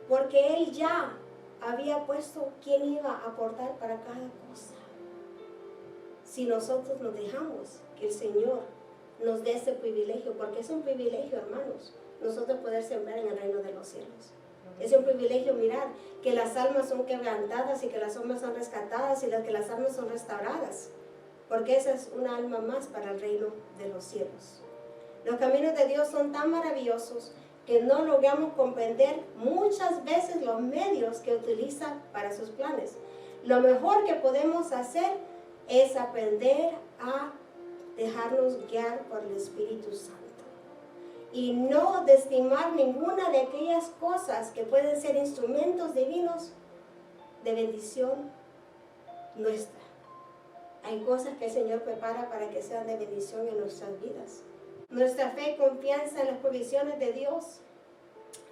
Porque Él ya había puesto quién iba a aportar para cada cosa. Si nosotros nos dejamos que el Señor nos dé ese privilegio, porque es un privilegio, hermanos, nosotros poder sembrar en el reino de los cielos. Es un privilegio mirar que las almas son quebrantadas y que las almas son rescatadas y que las almas son restauradas, porque esa es una alma más para el reino de los cielos. Los caminos de Dios son tan maravillosos que no logramos comprender muchas veces los medios que utiliza para sus planes. Lo mejor que podemos hacer es aprender a dejarnos guiar por el Espíritu Santo. y no desestimar ninguna de aquellas cosas que pueden ser instrumentos divinos de bendición nuestra. Hay cosas que el Señor prepara para que sean de bendición en nuestras vidas. Nuestra fe y confianza en las provisiones de Dios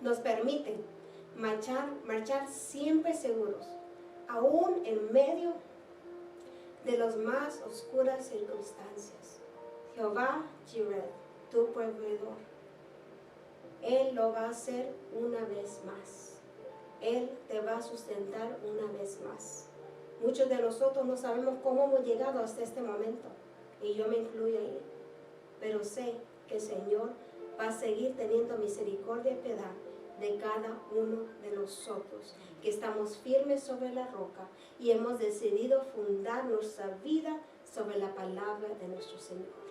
nos permiten marchar siempre seguros, aún en medio de las más oscuras circunstancias. Jehová Jireh, tu proveedor, Él lo va a hacer una vez más. Él te va a sustentar una vez más. Muchos de nosotros no sabemos cómo hemos llegado hasta este momento, y yo me incluyo ahí, pero sé que el Señor va a seguir teniendo misericordia y piedad de cada uno de nosotros, que estamos firmes sobre la roca y hemos decidido fundar nuestra vida sobre la palabra de nuestro Señor.